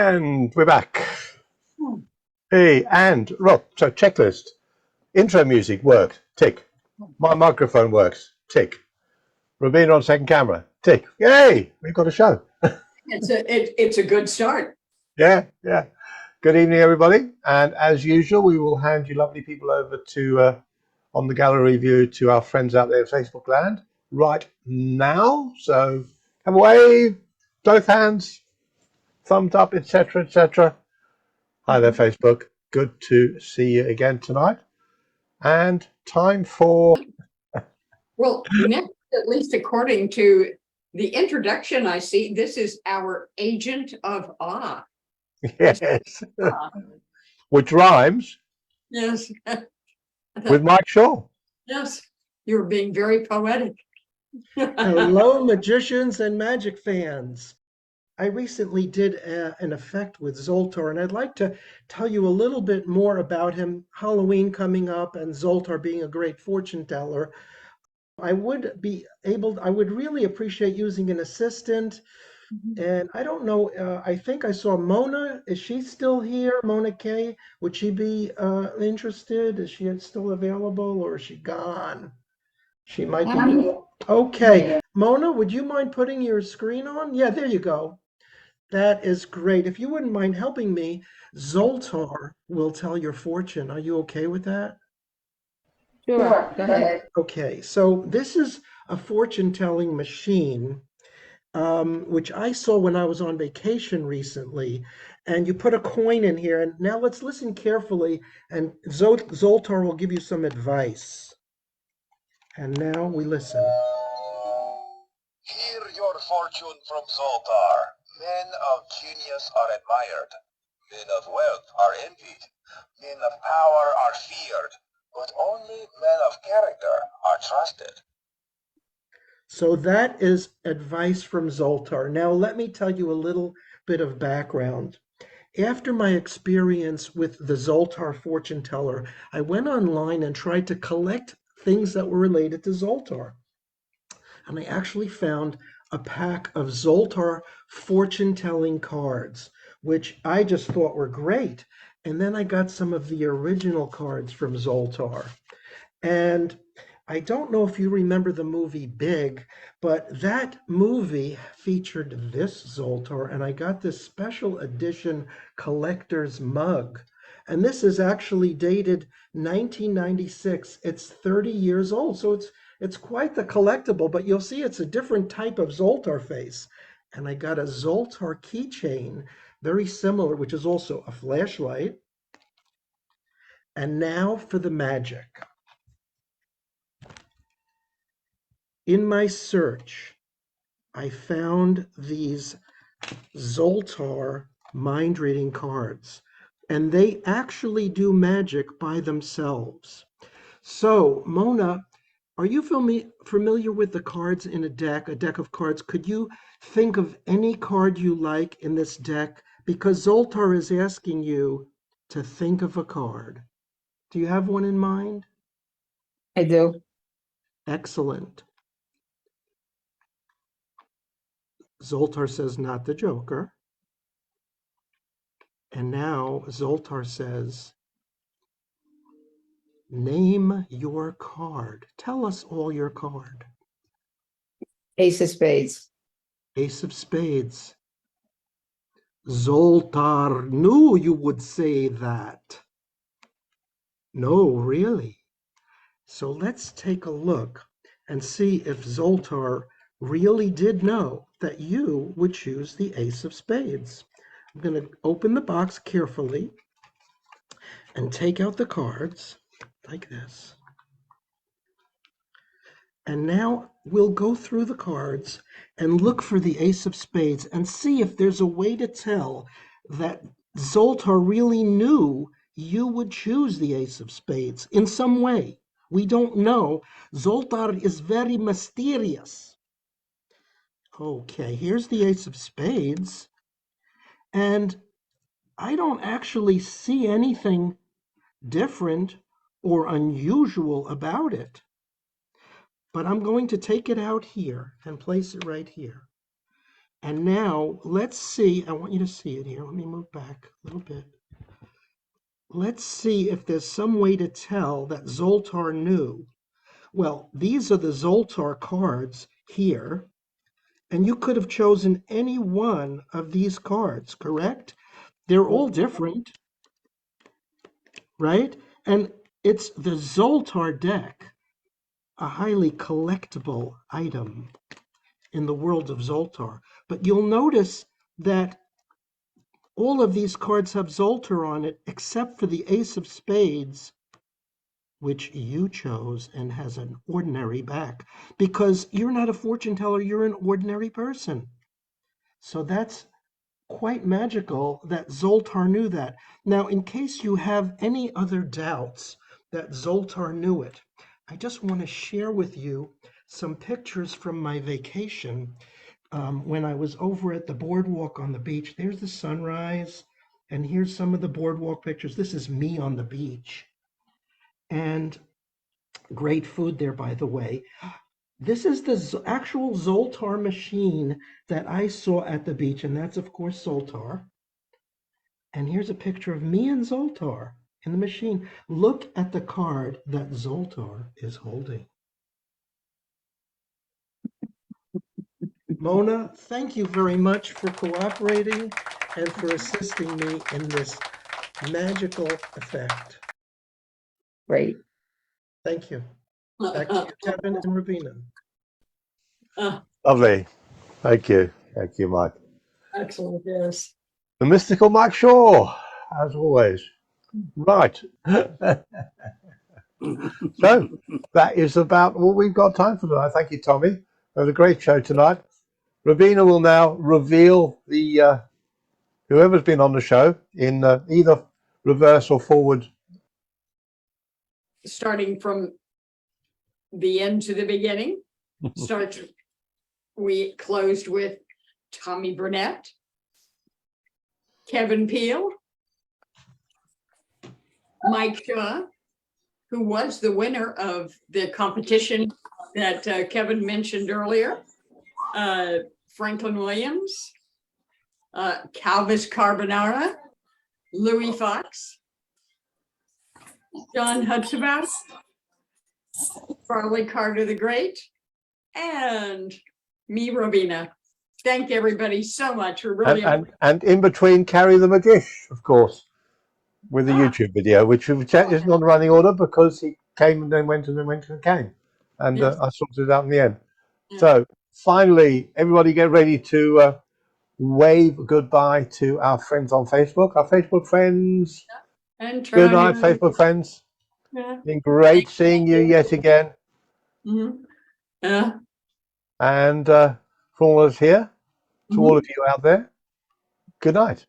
And we're back. Hey, and Rob, so checklist. Intro music worked, tick. My microphone works, tick. Rabina on second camera, tick. Yay, we've got a show. It's a good start. Yeah. Good evening, everybody. And as usual, we will hand you lovely people over to on the gallery view to our friends out there in Facebook land right now. So have a wave, both hands, thumbs up, etc., etc. Hi there, Facebook. Good to see you again tonight. And time for... Well, next, at least according to the introduction I see, this is our agent of awe. Yes. Which rhymes Yes. with Mike Shaw. Yes, you're being very poetic. Hello, magicians and magic fans. I recently did an effect with Zoltar, and I'd like to tell you a little bit more about him. Halloween coming up and Zoltar being a great fortune teller. I would really appreciate using an assistant. And I don't know, I think I saw Mona. Is she still here? Mona K. Would she be interested? Is she still available or is she gone? She might be. Okay. Mona, would you mind putting your screen on? Yeah, there you go. That is great. If you wouldn't mind helping me, Zoltar will tell your fortune. Are you okay with that? Sure, go ahead. Okay, so this is a fortune-telling machine, which I saw when I was on vacation recently. And you put a coin in here. And now let's listen carefully, and Zoltar will give you some advice. And now we listen. Hear your fortune from Zoltar. Men of genius are admired. Men of wealth are envied. Men of power are feared. But only men of character are trusted. So that is advice from Zoltar. Now let me tell you a little bit of background. After my experience with the Zoltar fortune teller, I went online and tried to collect things that were related to Zoltar. And I actually found a pack of Zoltar fortune-telling cards, which I just thought were great. And then I got some of the original cards from Zoltar. And I don't know if you remember the movie Big, but that movie featured this Zoltar, and I got this special edition collector's mug. And this is actually dated 1996. It's 30 years old, so it's quite the collectible, but you'll see it's a different type of Zoltar face. And I got a Zoltar keychain, very similar, which is also a flashlight. And now for the magic. In my search, I found these Zoltar mind reading cards, and they actually do magic by themselves. So, Mona, are you familiar with the cards in a deck of cards? Could you think of any card you like in this deck? Because Zoltar is asking you to think of a card. Do you have one in mind? I do. Excellent. Zoltar says, not the Joker. And now Zoltar says, name your card. Tell us all your card. Ace of Spades. Ace of Spades. Zoltar knew you would say that. No, really. So let's take a look and see if Zoltar really did know that you would choose the Ace of Spades. I'm going to open the box carefully and take out the cards like this. And now we'll go through the cards and look for the Ace of Spades and see if there's a way to tell that Zoltar really knew you would choose the Ace of Spades in some way. We don't know. Zoltar is very mysterious. Okay, here's the Ace of Spades. And I don't actually see anything different or unusual about it. But I'm going to take it out here and place it right here. And now let's see. I want you to see it here. Let me move back a little bit. Let's see if there's some way to tell that Zoltar knew. Well, these are the Zoltar cards here, and you could have chosen any one of these cards, correct? They're all different, right? And it's the Zoltar deck, a highly collectible item in the world of Zoltar. But you'll notice that all of these cards have Zoltar on it, except for the Ace of Spades, which you chose and has an ordinary back, because you're not a fortune teller, you're an ordinary person. So that's quite magical that Zoltar knew that. Now, in case you have any other doubts that Zoltar knew it, I just want to share with you some pictures from my vacation when I was over at the boardwalk on the beach. There's the sunrise, and here's some of the boardwalk pictures. This is me on the beach. And great food there, by the way. This is the actual Zoltar machine that I saw at the beach, and that's, of course, Zoltar. And here's a picture of me and Zoltar in the machine. Look at the card that Zoltar is holding. Mona, thank you very much for cooperating and for assisting me in this magical effect. Great. Thank you. Back to you, Kevin and Ravina. Lovely. Thank you. Thank you, Mike. Excellent, yes. The mystical Mike Shaw, as always. Right. So that is about all we've got time for tonight. Thank you, Tommy. It was a great show tonight. Ravina will now reveal the whoever's been on the show in either reverse or forward. Starting from the end to the beginning. We closed with Tommy Burnett, Kevin Peel, Mike Shaw, who was the winner of the competition that Kevin mentioned earlier, Franklin Williams, Calvis Carbonara, Louis Fox, John Hutsabout, Farley Carter the Great, and me, Ravina. Thank everybody so much. We're really And in between, Carrie the Magish, of course, with the YouTube video, which isn't on the running order because he came and then went and then went and came. And Yes. I sorted it out in the end. Yeah. So finally, everybody get ready to wave goodbye to our friends on Facebook, our Facebook friends. and Good night, Facebook friends. Yeah. Been great seeing you yet again. Mm-hmm. Yeah. And for all of us here, to all of you out there, good night.